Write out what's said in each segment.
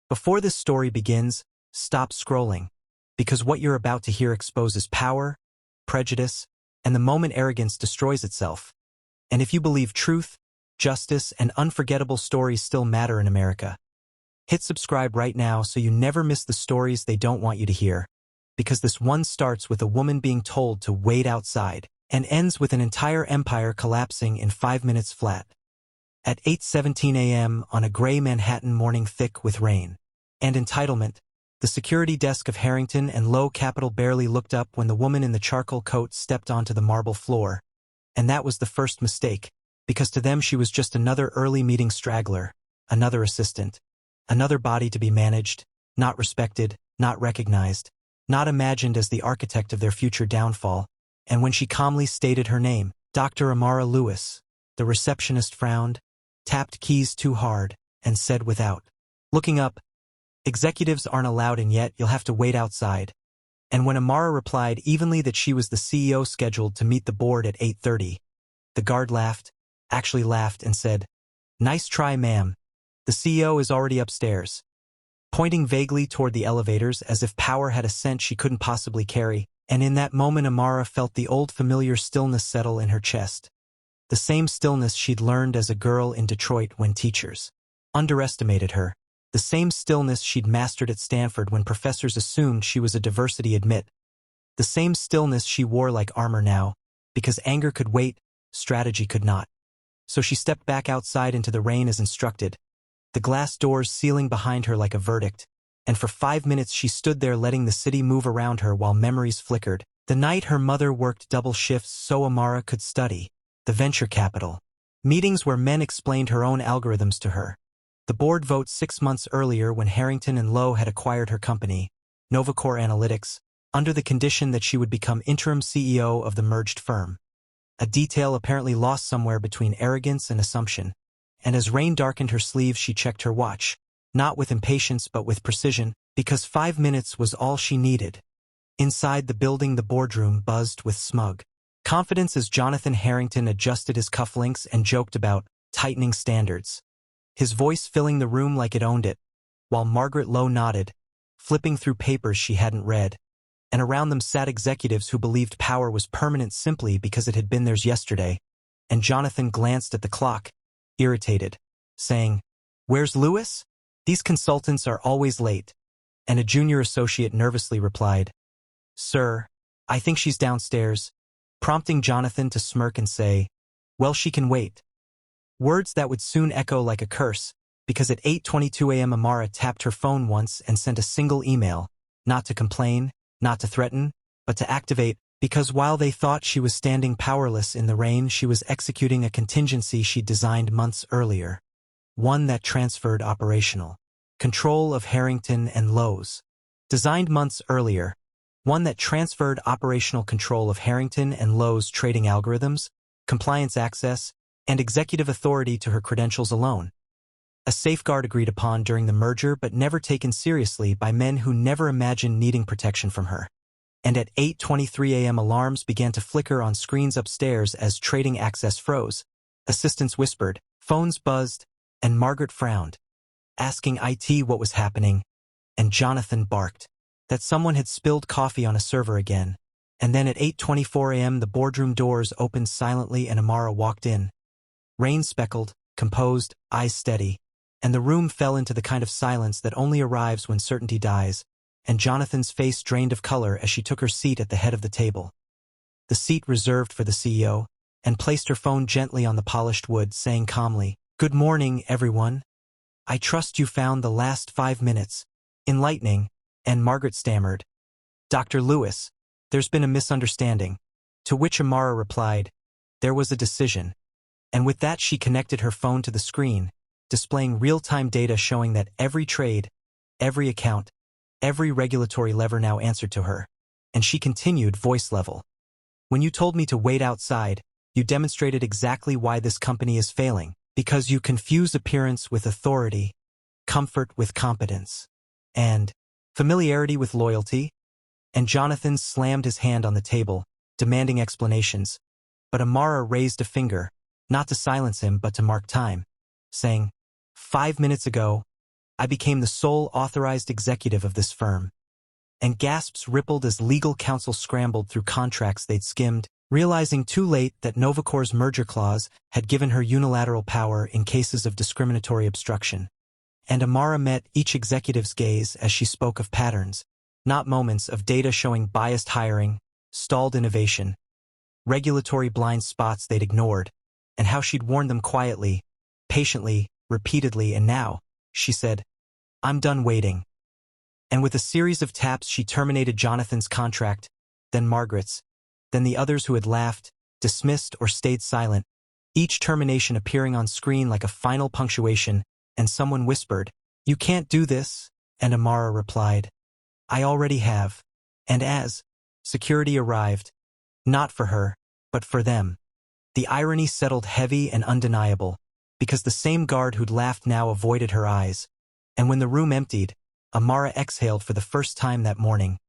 Before this story begins, stop scrolling, because what you're about to hear exposes power, prejudice, and the moment arrogance destroys itself. And if you believe truth, justice, and unforgettable stories still matter in America, hit subscribe right now so you never miss the stories they don't want you to hear, because this one starts with a woman being told to wait outside and ends with an entire empire collapsing in 5 minutes flat. At 8:17 a.m. on a gray Manhattan morning thick with rain and entitlement, the security desk of Harrington and Low Capital barely looked up when the woman in the charcoal coat stepped onto the marble floor. And that was the first mistake, because to them she was just another early meeting straggler, another assistant, another body to be managed, not respected, not recognized, not imagined as the architect of their future downfall. And when she calmly stated her name, Dr. Amara Lewis, the receptionist frowned, tapped keys too hard, and said without looking up, "Executives aren't allowed in yet, you'll have to wait outside." And when Amara replied evenly that she was the CEO scheduled to meet the board at 8:30, the guard laughed, actually laughed, and said, "Nice try, ma'am. The CEO is already upstairs," pointing vaguely toward the elevators as if power had a scent she couldn't possibly carry. And in that moment Amara felt the old familiar stillness settle in her chest. The same stillness she'd learned as a girl in Detroit when teachers underestimated her. The same stillness she'd mastered at Stanford when professors assumed she was a diversity admit. The same stillness she wore like armor now, because anger could wait, strategy could not. So she stepped back outside into the rain as instructed, the glass doors sealing behind her like a verdict. And for 5 minutes she stood there letting the city move around her while memories flickered. The night her mother worked double shifts so Amara could study. The venture capital meetings where men explained her own algorithms to her. The board vote 6 months earlier when Harrington and Lowe had acquired her company, Novacore Analytics, under the condition that she would become interim CEO of the merged firm. A detail apparently lost somewhere between arrogance and assumption. And as rain darkened her sleeves she checked her watch, not with impatience but with precision, because 5 minutes was all she needed. Inside the building the boardroom buzzed with smug confidence as Jonathan Harrington adjusted his cufflinks and joked about tightening standards, his voice filling the room like it owned it, while Margaret Lowe nodded, flipping through papers she hadn't read. And around them sat executives who believed power was permanent simply because it had been theirs yesterday. And Jonathan glanced at the clock, irritated, saying, "Where's Lewis? These consultants are always late." And a junior associate nervously replied, "Sir, I think she's downstairs," prompting Jonathan to smirk and say, "Well, she can wait." Words that would soon echo like a curse, because at 8:22 a.m. Amara tapped her phone once and sent a single email, not to complain, not to threaten, but to activate, because while they thought she was standing powerless in the rain, she was executing a contingency she'd designed months earlier. One that transferred operational control of Harrington and Lowe's. Designed months earlier. One that transferred operational control of Harrington and Lowe's trading algorithms, compliance access, and executive authority to her credentials alone. A safeguard agreed upon during the merger but never taken seriously by men who never imagined needing protection from her. And at 8:23 a.m. alarms began to flicker on screens upstairs as trading access froze. Assistants whispered, phones buzzed, and Margaret frowned, asking IT what was happening, and Jonathan barked that someone had spilled coffee on a server again. And then at 8:24 a.m. the boardroom doors opened silently and Amara walked in. Rain-speckled, composed, eyes steady, and the room fell into the kind of silence that only arrives when certainty dies, and Jonathan's face drained of color as she took her seat at the head of the table. The seat reserved for the CEO, and placed her phone gently on the polished wood, saying calmly, "Good morning, everyone. I trust you found the last 5 minutes enlightening," and Margaret stammered, "Dr. Lewis, there's been a misunderstanding," to which Amara replied, "There was a decision." And with that she connected her phone to the screen, displaying real-time data showing that every trade, every account, every regulatory lever now answered to her. And she continued voice level. "When you told me to wait outside, you demonstrated exactly why this company is failing, because you confuse appearance with authority, comfort with competence, and familiarity with loyalty." And Jonathan slammed his hand on the table, demanding explanations. But Amara raised a finger, not to silence him but to mark time, saying, 5 minutes ago, I became the sole authorized executive of this firm. And gasps rippled as legal counsel scrambled through contracts they'd skimmed, realizing too late that Novacor's merger clause had given her unilateral power in cases of discriminatory obstruction. And Amara met each executive's gaze as she spoke of patterns, not moments, of data showing biased hiring, stalled innovation, regulatory blind spots they'd ignored, and how she'd warned them quietly, patiently, repeatedly. And now, she said, "I'm done waiting." And with a series of taps she terminated Jonathan's contract, then Margaret's, then the others who had laughed, dismissed, or stayed silent, each termination appearing on screen like a final punctuation, and someone whispered, "You can't do this," and Amara replied, "I already have." And as security arrived, not for her, but for them, the irony settled heavy and undeniable, because the same guard who'd laughed now avoided her eyes. And when the room emptied, Amara exhaled for the first time that morning,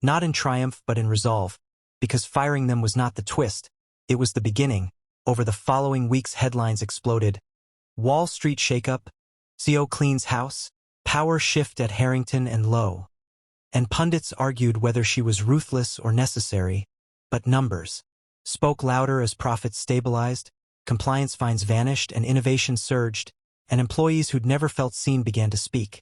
not in triumph but in resolve, because firing them was not the twist, it was the beginning. Over the following weeks headlines exploded: Wall Street shakeup, CEO cleans house, power shift at Harrington and Lowe. And pundits argued whether she was ruthless or necessary, but numbers spoke louder as profits stabilized, compliance fines vanished, and innovation surged, and employees who'd never felt seen began to speak,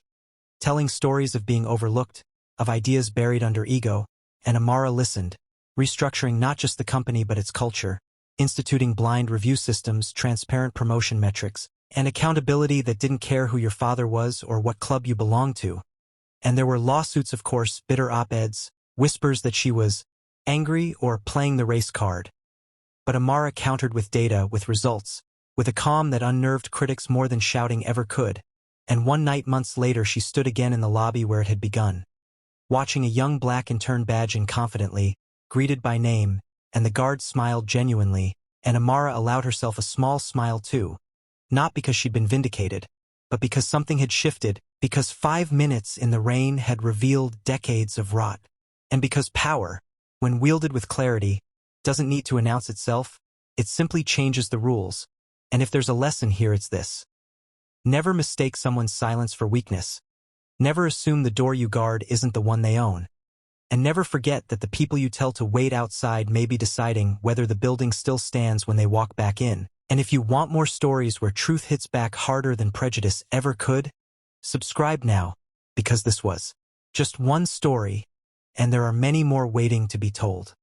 telling stories of being overlooked, of ideas buried under ego. And Amara listened, restructuring not just the company but its culture, instituting blind review systems, transparent promotion metrics, and accountability that didn't care who your father was or what club you belonged to. And there were lawsuits, of course, bitter op-eds, whispers that she was angry or playing the race card. But Amara countered with data, with results, with a calm that unnerved critics more than shouting ever could. And one night months later she stood again in the lobby where it had begun, watching a young black intern badge in confidently, greeted by name, and the guard smiled genuinely, and Amara allowed herself a small smile too, not because she'd been vindicated, but because something had shifted, because 5 minutes in the rain had revealed decades of rot, and because power, when wielded with clarity, doesn't need to announce itself, it simply changes the rules. And if there's a lesson here, it's this: never mistake someone's silence for weakness. Never assume the door you guard isn't the one they own. And never forget that the people you tell to wait outside may be deciding whether the building still stands when they walk back in. And if you want more stories where truth hits back harder than prejudice ever could, subscribe now, because this was just one story, and there are many more waiting to be told.